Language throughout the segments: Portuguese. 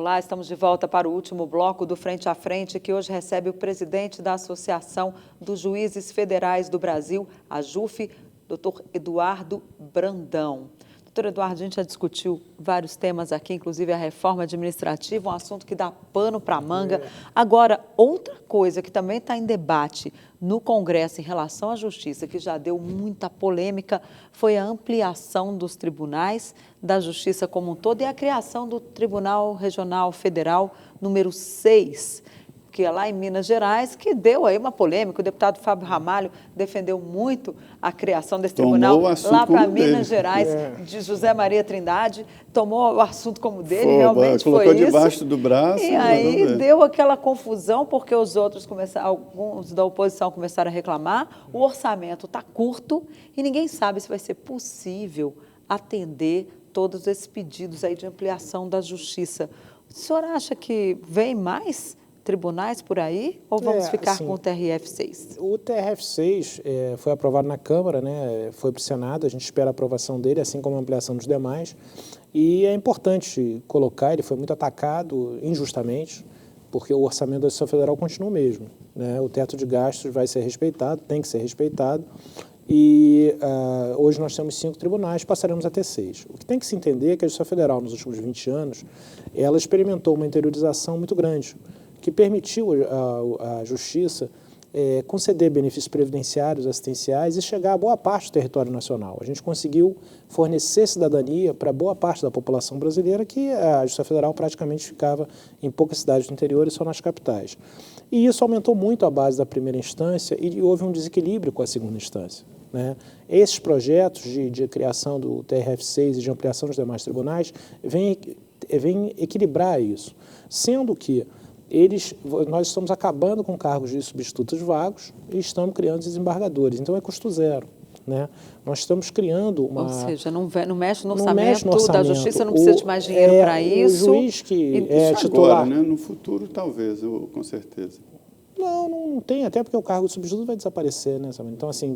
Olá, estamos de volta para o último bloco do Frente a Frente, que hoje recebe o presidente da Associação dos Juízes Federais do Brasil, a JUF, Dr. Eduardo Brandão. Doutor Eduardo, a gente já discutiu vários temas aqui, inclusive a reforma administrativa, um assunto que dá pano para a manga. Agora, outra coisa que também está em debate no Congresso em relação à Justiça, que já deu muita polêmica, foi a ampliação dos tribunais da Justiça como um todo e a criação do Tribunal Regional Federal número 6, que é lá em Minas Gerais, que deu aí uma polêmica. O deputado Fábio Ramalho defendeu muito a criação desse tribunal lá para Minas Gerais, de José Maria Trindade, tomou o assunto como dele, realmente foi isso. Colocou debaixo do braço. E aí deu aquela confusão, porque os outros alguns da oposição começaram a reclamar, o orçamento está curto e ninguém sabe se vai ser possível atender todos esses pedidos aí de ampliação da justiça. O senhor acha que vem mais tribunais por aí ou vamos ficar com o TRF6? O TRF6 foi aprovado na Câmara, né, foi para o Senado, a gente espera a aprovação dele, assim como a ampliação dos demais. E é importante colocar, ele foi muito atacado injustamente, porque o orçamento da Justiça Federal continua o mesmo, né? O teto de gastos vai ser respeitado, tem que ser respeitado. E hoje nós temos 5 tribunais, passaremos a ter 6. O que tem que se entender é que a Justiça Federal, nos últimos 20 anos, ela experimentou uma interiorização muito grande, que permitiu à Justiça conceder benefícios previdenciários, assistenciais e chegar a boa parte do território nacional. A gente conseguiu fornecer cidadania para boa parte da população brasileira, que a Justiça Federal praticamente ficava em poucas cidades do interior e só nas capitais. E isso aumentou muito a base da primeira instância e houve um desequilíbrio com a segunda instância, né? Esses projetos de criação do TRF6 e de ampliação dos demais tribunais vêm equilibrar isso, sendo que nós estamos acabando com cargos de substitutos vagos e estamos criando desembargadores, então é custo zero, né? Nós estamos criando uma... Ou seja, não mexe no orçamento da Justiça, não precisa de mais dinheiro para isso. O juiz que é titular... Agora, né? No futuro, talvez, com certeza. Não tem, até porque o cargo de substituto vai desaparecer, né? Então, assim,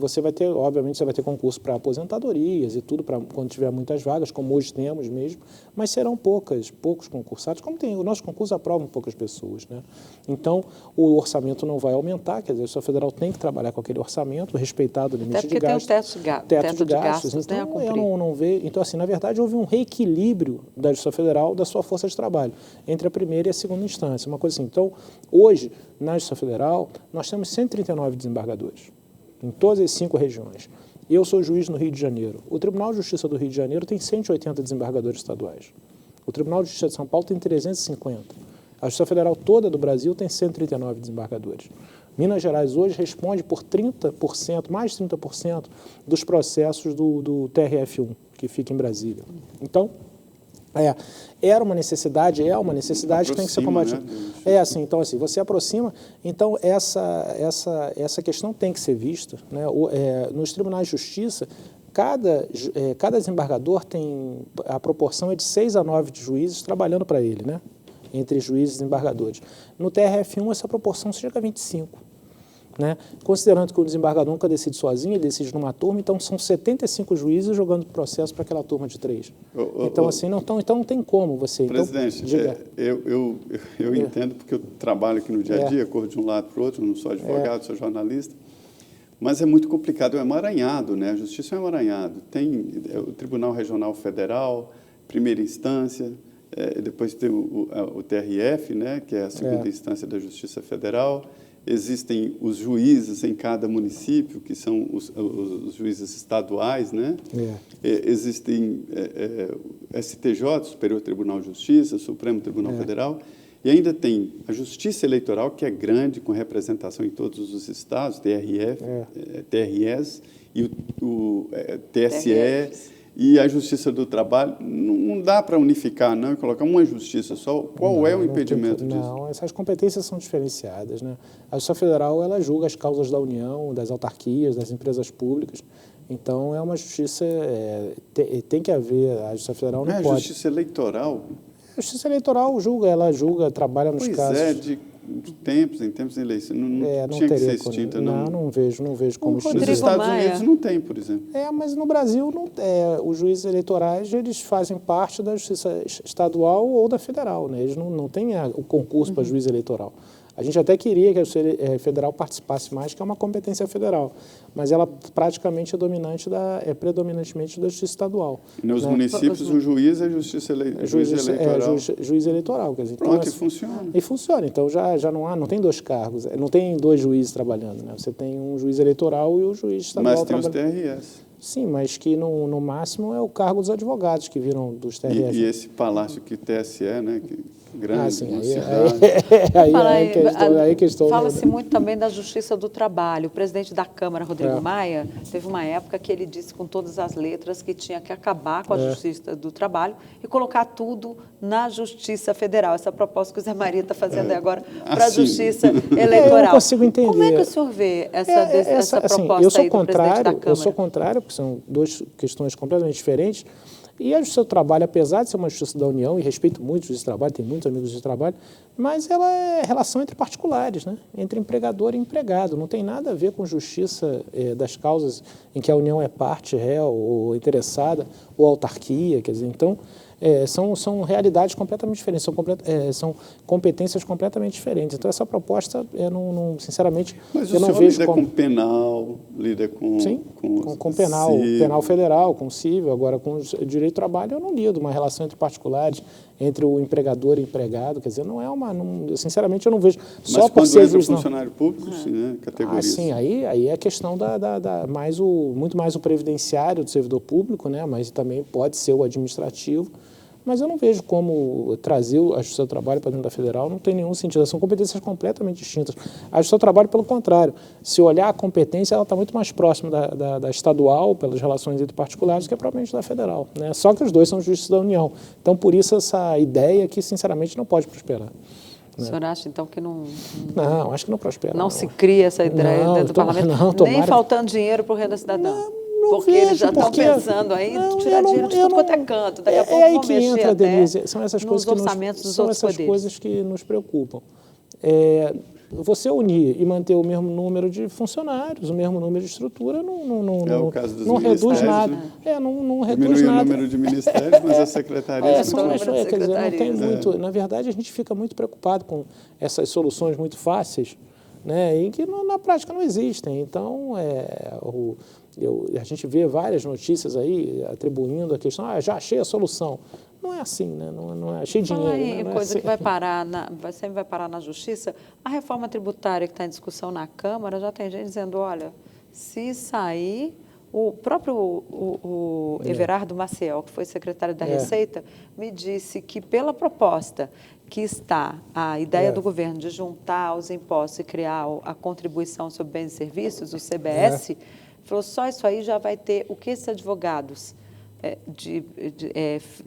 obviamente, você vai ter concurso para aposentadorias e tudo, para quando tiver muitas vagas, como hoje temos mesmo, mas serão poucos concursados, como tem, o nosso concurso aprova poucas pessoas, né? Então, o orçamento não vai aumentar, quer dizer, a Justiça Federal tem que trabalhar com aquele orçamento, respeitado o limite de gastos. Até porque tem o teto de gastos, então, eu não vejo. Então, assim, na verdade, houve um reequilíbrio da Justiça Federal, da sua força de trabalho, entre a primeira e a segunda instância, uma coisa assim. Então, hoje, na Justiça Federal, nós temos 139 desembargadores, em todas as 5 regiões. Eu sou juiz no Rio de Janeiro. O Tribunal de Justiça do Rio de Janeiro tem 180 desembargadores estaduais. O Tribunal de Justiça de São Paulo tem 350. A Justiça Federal toda do Brasil tem 139 desembargadores. Minas Gerais hoje responde por 30%, mais de 30% dos processos do TRF1, que fica em Brasília. Então, era uma necessidade que tem que ser combatida. Né? Assim, então, assim, você aproxima, então essa questão tem que ser vista, né? Nos tribunais de justiça, cada desembargador tem, a proporção é de 6 a 9 de juízes trabalhando para ele, né? Entre juízes e desembargadores. No TRF1, essa proporção chega a 25. Né? Considerando que o desembargador nunca decide sozinho, ele decide numa turma, então são 75 juízes jogando processo para aquela turma de 3. Então, assim, então não tem como você... Presidente, então, eu entendo, porque eu trabalho aqui no dia a dia, corro de um lado para o outro, não sou advogado, sou jornalista, mas é muito complicado, é um emaranhado, né? A justiça é um emaranhado. Tem o Tribunal Regional Federal, primeira instância, depois tem o TRF, né? Que é a segunda instância da Justiça Federal. Existem os juízes em cada município, que são os juízes estaduais, né? Existem STJ, Superior Tribunal de Justiça, Supremo Tribunal Federal, e ainda tem a Justiça Eleitoral, que é grande, com representação em todos os estados, TRS e o TSE, e a Justiça do Trabalho. Não dá para unificar, não, e colocar uma justiça só. Qual é o impedimento disso? Não, essas competências são diferenciadas, né? A Justiça Federal, ela julga as causas da União, das autarquias, das empresas públicas. Então, é uma justiça... tem que haver... A Justiça Federal não pode... A Justiça Eleitoral... A Justiça Eleitoral julga, trabalha nos casos... de tempos em tempos de eleição, não tinha que ser extinta, não? Não vejo como extinta. Nos Estados Unidos não tem, por exemplo. Mas no Brasil, os juízes eleitorais, eles fazem parte da justiça estadual ou da federal, né? Eles não têm o concurso para juiz eleitoral. A gente até queria que a Justiça Federal participasse mais, que é uma competência federal, mas ela praticamente é predominantemente da Justiça Estadual. E nos municípios, o juiz é juiz eleitoral. Juiz eleitoral. Quer dizer, pronto, então, e funciona. E funciona. Então, já não tem dois cargos, não tem dois juízes trabalhando, né? Você tem um juiz eleitoral e o juiz estadual. Mas tem os TRS. Sim, mas que no máximo é o cargo dos advogados que viram dos TRS. E esse palácio que TSE, né? Grande, sim, aí questão. Fala-se muito também da Justiça do Trabalho. O presidente da Câmara, Rodrigo Maia, teve uma época que ele disse com todas as letras que tinha que acabar com a Justiça do Trabalho e colocar tudo na Justiça Federal. Essa proposta que o Zé Maria está fazendo agora para a Justiça Eleitoral. Eu não consigo entender. Como é que o senhor vê essa proposta aí do presidente da Câmara? Eu sou contrário, porque são duas questões completamente diferentes. E a Justiça do Trabalho, apesar de ser uma justiça da União, e respeito muito a Justiça do Trabalho, tenho muitos amigos de trabalho, mas ela é relação entre particulares, né? Entre empregador e empregado. Não tem nada a ver com justiça das causas em que a União é parte, réu, ou interessada, ou autarquia. Quer dizer, então, são realidades completamente diferentes, são competências completamente diferentes. Então, essa proposta, sinceramente, mas eu não vejo. Mas o senhor lida com penal, lida com... Sim, com penal federal, com civil, agora com direito do trabalho eu não lido, uma relação entre particulares, entre o empregador e o empregado, quer dizer, não é uma... sinceramente, eu não vejo... Mas quando entra o funcionário público, sim, né? Categoria. Sim, aí é questão muito mais o previdenciário do servidor público, né? Mas também pode ser o administrativo. Mas eu não vejo como trazer a Justiça do Trabalho para dentro da federal, não tem nenhum sentido. São competências completamente distintas. A Justiça do Trabalho, pelo contrário, se olhar a competência, ela está muito mais próxima da estadual, pelas relações entre particulares, que é propriamente da federal, né? Só que os dois são juízes da União. Então, por isso, essa ideia que, sinceramente, não pode prosperar. O senhor acha, então, que não... Não, acho que não prospera. Não se cria essa ideia dentro do parlamento, nem faltando dinheiro para o Renda Cidadã? Porque eles já estão pensando aí em tirar dinheiro de tudo quanto é canto. Daqui a pouco vão mexer até Denise, são essas nos orçamentos dos outros poderes. São essas coisas que nos preocupam. Você unir e manter o mesmo número de funcionários, o mesmo número de estrutura, não reduz nada. Né? Não reduz nada. Diminui o número de ministérios, mas as secretarias... Quer dizer, não tem muito... Na verdade, a gente fica muito preocupado com essas soluções muito fáceis, né, e que na prática não existem. Então, a gente vê várias notícias aí atribuindo a questão, já achei a solução. Não é assim, né? Não é, achei dinheiro. Aí, coisa que sempre vai parar na Justiça, a reforma tributária que está em discussão na Câmara, já tem gente dizendo, olha, se sair... O próprio Everardo Maciel, que foi secretário da Receita, me disse que pela proposta que está a ideia do governo de juntar os impostos e criar a contribuição sobre bens e serviços, o CBS, falou só isso aí já vai ter o que esses advogados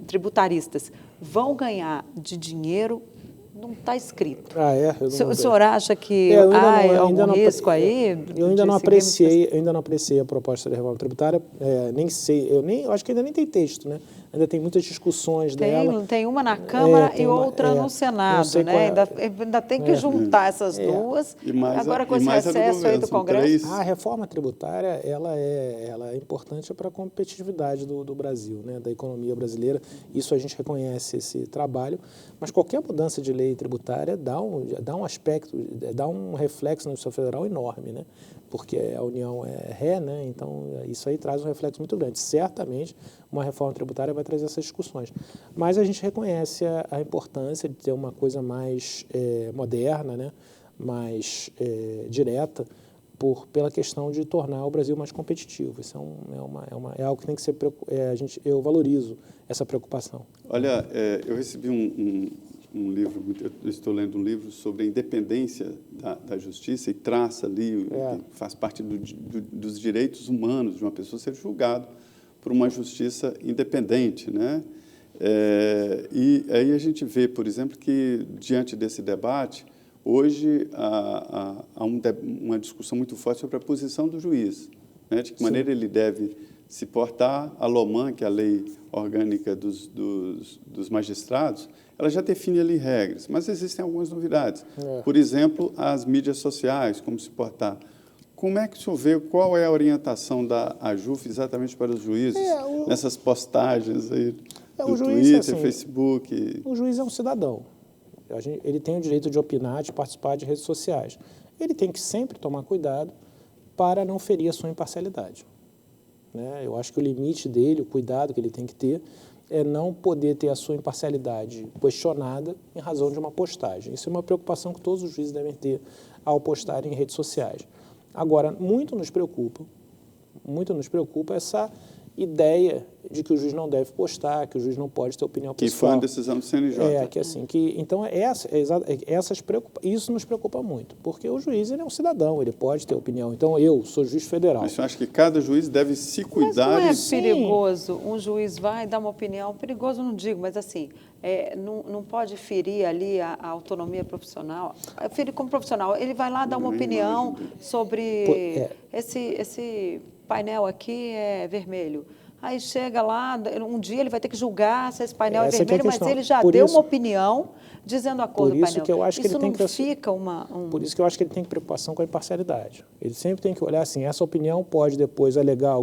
tributaristas vão ganhar de dinheiro. Não está escrito. O senhor acha que há algum risco aí? Eu ainda não apreciei a proposta da reforma tributária, nem sei, eu acho que ainda nem tem texto, né? Ainda tem muitas discussões dela. Tem uma na Câmara e outra no Senado, né? Ainda tem que juntar essas duas. Agora com esse recesso aí do Congresso. A reforma tributária, ela é importante para a competitividade do Brasil, né? Da economia brasileira. Isso a gente reconhece esse trabalho, mas qualquer mudança de lei tributária dá um aspecto, dá um reflexo na Justiça Federal enorme, né? Porque a União é ré, né? Então isso aí traz um reflexo muito grande. Certamente uma reforma tributária vai trazer essas discussões. Mas a gente reconhece a importância de ter uma coisa mais moderna, né? Mais direta, pela questão de tornar o Brasil mais competitivo. Isso é algo que tem que ser... eu valorizo essa preocupação. Olha, eu recebi um livro, eu estou lendo um livro sobre a independência da justiça e traça ali, faz parte dos direitos humanos de uma pessoa ser julgado por uma justiça independente, né? E aí a gente vê, por exemplo, que diante desse debate, hoje há uma discussão muito forte sobre a posição do juiz, né? De que maneira ele deve se portar. A LOMAN, que é a Lei Orgânica dos Magistrados, ela já define ali regras, mas existem algumas novidades. Por exemplo, as mídias sociais, como se portar. Como é que o senhor vê, qual é a orientação da AJUF exatamente para os juízes nessas postagens aí do Twitter, assim, Facebook? O juiz é um cidadão. Ele tem o direito de opinar, de participar de redes sociais. Ele tem que sempre tomar cuidado para não ferir a sua imparcialidade. Né? Eu acho que o limite dele, o cuidado que ele tem que ter, é não poder ter a sua imparcialidade questionada em razão de uma postagem. Isso é uma preocupação que todos os juízes devem ter ao postarem em redes sociais. Agora, muito nos preocupa essa ideia de que o juiz não deve postar, que o juiz não pode ter opinião pessoal. Que foi uma decisão do CNJ. Isso nos preocupa muito, porque o juiz ele é um cidadão, ele pode ter opinião. Então, eu sou juiz federal. Mas eu acho que cada juiz deve se cuidar. Mas não é perigoso um juiz vai dar uma opinião, perigoso não digo, mas assim, não pode ferir ali a autonomia profissional. Ferir como profissional, ele vai lá dar uma opinião sobre esse painel aqui é vermelho. Aí chega lá, um dia ele vai ter que julgar se esse painel é vermelho, mas ele já deu uma opinião dizendo a cor do painel. Que eu acho que isso ele tem não fica uma... Por isso que eu acho que ele tem preocupação com a imparcialidade. Ele sempre tem que olhar assim, essa opinião pode depois alegar,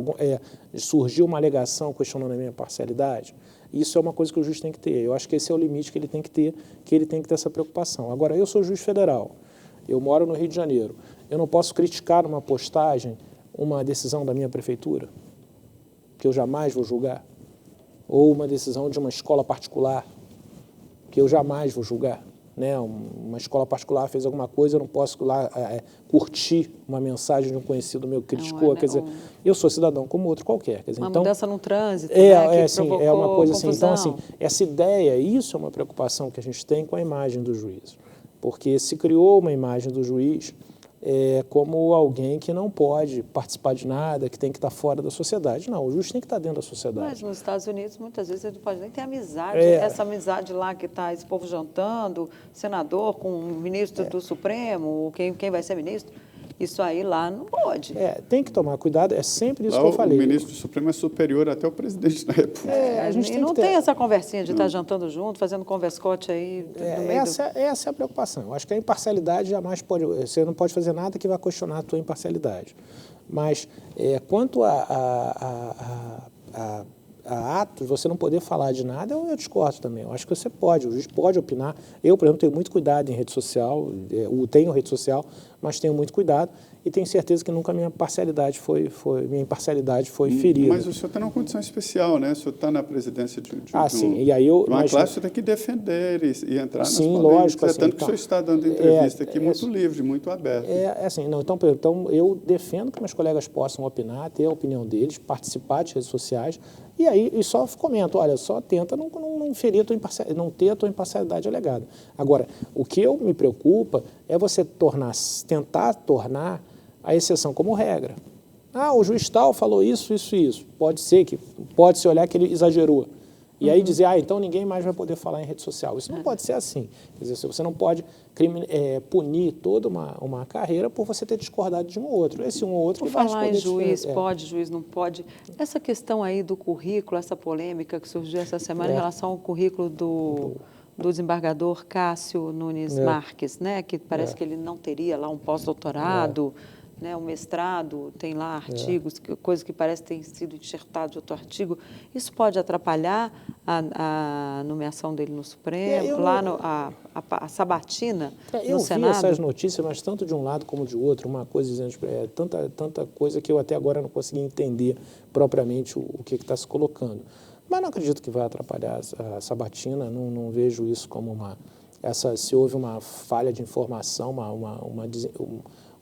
surgir uma alegação questionando a minha imparcialidade. Isso é uma coisa que o juiz tem que ter. Eu acho que esse é o limite que ele tem que ter essa preocupação. Agora, eu sou juiz federal, eu moro no Rio de Janeiro. Eu não posso criticar numa postagem uma decisão da minha prefeitura, que eu jamais vou julgar, ou uma decisão de uma escola particular, que eu jamais vou julgar. Né? Uma escola particular fez alguma coisa, eu não posso lá curtir uma mensagem de um conhecido meu que criticou. Quer dizer, eu sou cidadão como outro qualquer. Quer dizer, uma então, mudança no trânsito, é uma coisa confusão. assim. Então, assim, essa ideia, isso é uma preocupação que a gente tem com a imagem do juiz. Porque se criou uma imagem do juiz como alguém que não pode participar de nada, que tem que estar fora da sociedade. Não, o juiz tem que estar dentro da sociedade. Mas nos Estados Unidos, muitas vezes, ele não pode nem ter amizade. Essa amizade lá que está esse povo jantando, senador com o ministro do Supremo, quem vai ser ministro, isso aí lá não pode. Tem que tomar cuidado, é sempre isso lá que eu falei. O ministro do Supremo é superior até o presidente da República. A gente não tem essa conversinha de estar jantando junto, fazendo converscote aí. Essa é a preocupação. Eu acho que a imparcialidade jamais pode... Você não pode fazer nada que vá questionar a tua imparcialidade. Mas quanto a atos, você não poder falar de nada, eu discordo também. Eu acho que você pode, o juiz pode opinar. Eu, por exemplo, tenho muito cuidado em rede social, tenho rede social, mas tenho muito cuidado e tenho certeza que nunca minha imparcialidade foi ferida. Mas o senhor está numa condição especial, né? O senhor está na presidência de uma classe, você tem que defender e entrar nas polêmicas. Lógico. Assim, tanto que o senhor está dando entrevista aqui muito livre, muito aberta. Então, eu defendo que meus colegas possam opinar, ter a opinião deles, participar de redes sociais, e só comento, olha, só tenta não ferir não ter a tua imparcialidade alegada. Agora, o que me preocupa é você tentar tornar a exceção como regra. O juiz tal falou isso. Pode se olhar que ele exagerou. E aí dizer, então ninguém mais vai poder falar em rede social. Isso não pode ser assim. Quer dizer, você não pode punir toda uma carreira por você ter discordado de um ou outro. Esse um ou outro que faz falar em juiz, pode, juiz não pode. Essa questão aí do currículo, essa polêmica que surgiu essa semana em relação ao currículo do desembargador Cássio Nunes Marques, né? Que parece que ele não teria lá um pós-doutorado, né, um mestrado, tem lá artigos, coisas que parece ter sido enxertado de outro artigo. Isso pode atrapalhar a nomeação dele no Supremo, a sabatina no Senado? Eu vi essas notícias, mas tanto de um lado como de outro, uma coisa dizendo, tanta coisa que eu até agora não consegui entender propriamente o que está se colocando. Mas não acredito que vai atrapalhar a sabatina, não vejo isso como se houve uma falha de informação,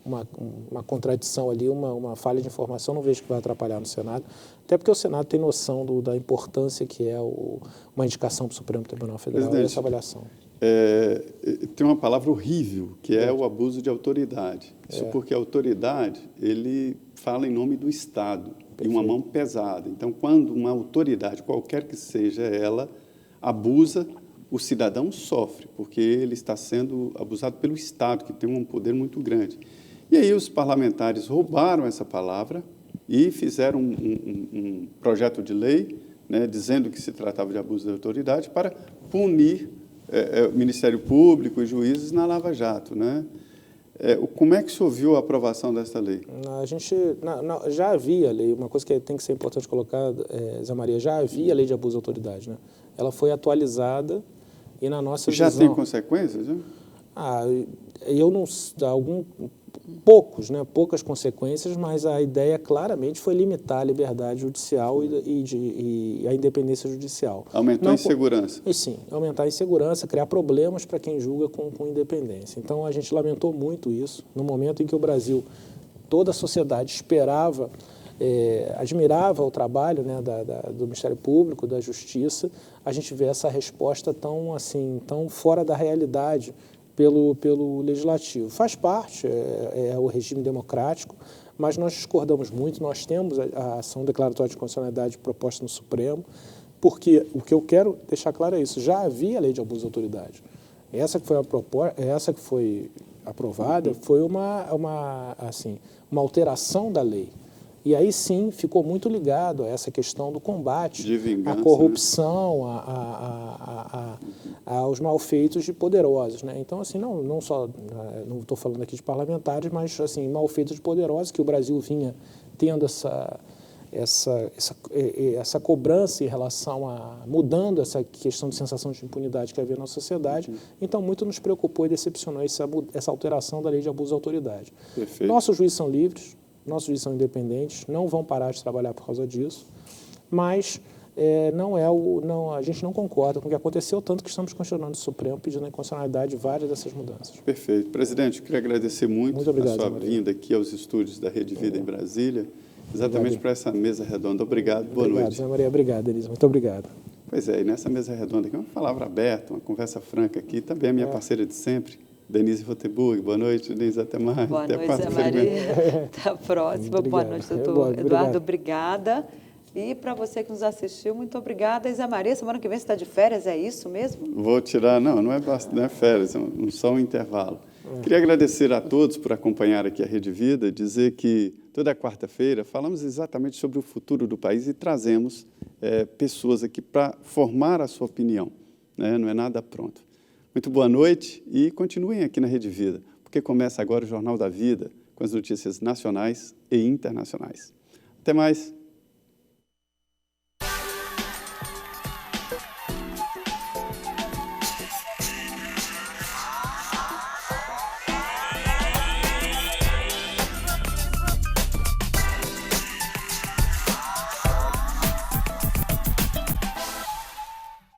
uma contradição ali, uma falha de informação, não vejo que vai atrapalhar no Senado, até porque o Senado tem noção da importância que é uma indicação para o Supremo Tribunal Federal e essa avaliação. Tem uma palavra horrível, que é o abuso de autoridade. Isso porque a autoridade, ele fala em nome do Estado, e uma mão pesada. Então, quando uma autoridade, qualquer que seja ela, abusa, o cidadão sofre, porque ele está sendo abusado pelo Estado, que tem um poder muito grande. E aí os parlamentares roubaram essa palavra e fizeram um projeto de lei, né, dizendo que se tratava de abuso de autoridade para punir o Ministério Público e juízes na Lava Jato, né? Como é que o senhor viu a aprovação dessa lei? A gente já havia lei, uma coisa que tem que ser importante colocar, Zé Maria, já havia lei de abuso de autoridade, né? Ela foi atualizada e na nossa já visão... tem consequências, né? Eu não... poucas consequências, mas a ideia claramente foi limitar a liberdade judicial e a independência judicial. Aumentar a insegurança. Sim, aumentar a insegurança, criar problemas para quem julga com independência. Então, a gente lamentou muito isso, no momento em que o Brasil, toda a sociedade esperava, admirava o trabalho, né, do Ministério Público, da Justiça, a gente vê essa resposta tão fora da realidade pelo Legislativo. Faz parte, é o regime democrático, mas nós discordamos muito, nós temos a ação declaratória de constitucionalidade proposta no Supremo, porque o que eu quero deixar claro é isso, já havia lei de abuso de autoridade. Essa que foi aprovada foi uma alteração da lei. E aí sim ficou muito ligado a essa questão do combate à corrupção, né? Aos malfeitos de poderosos, né? Então, assim, não estou falando aqui de parlamentares, mas assim, malfeitos de poderosos, que o Brasil vinha tendo essa cobrança em relação mudando essa questão de sensação de impunidade que havia na sociedade. Então, muito nos preocupou e decepcionou essa alteração da lei de abuso de autoridade. Perfeito. Nossos juízes são livres, nossos juízes são independentes, não vão parar de trabalhar por causa disso, mas a gente não concorda com o que aconteceu, tanto que estamos questionando o Supremo, pedindo a inconstitucionalidade de várias dessas mudanças. Perfeito. Presidente, eu queria agradecer muito obrigado, a sua vinda aqui aos estúdios da Rede Vida em Brasília, exatamente para essa mesa redonda. Obrigado, boa noite. Obrigado, Zé Maria. Obrigado, Denise. Muito obrigado. Pois é, e nessa mesa redonda aqui, uma palavra aberta, uma conversa franca aqui, também a minha parceira de sempre, Denise Rotenburg. Boa noite, Denise, até mais. Boa até noite, Zé Maria. Até a próxima. Boa noite, doutor Eduardo. Obrigada. E para você que nos assistiu, muito obrigada. E Zé Maria, semana que vem você está de férias, é isso mesmo? Vou tirar, não é férias, só um intervalo. Queria agradecer a todos por acompanhar aqui a Rede Vida, dizer que toda quarta-feira falamos exatamente sobre o futuro do país e trazemos pessoas aqui para formar a sua opinião, né? Não é nada pronto. Muito boa noite e continuem aqui na Rede Vida, porque começa agora o Jornal da Vida com as notícias nacionais e internacionais. Até mais!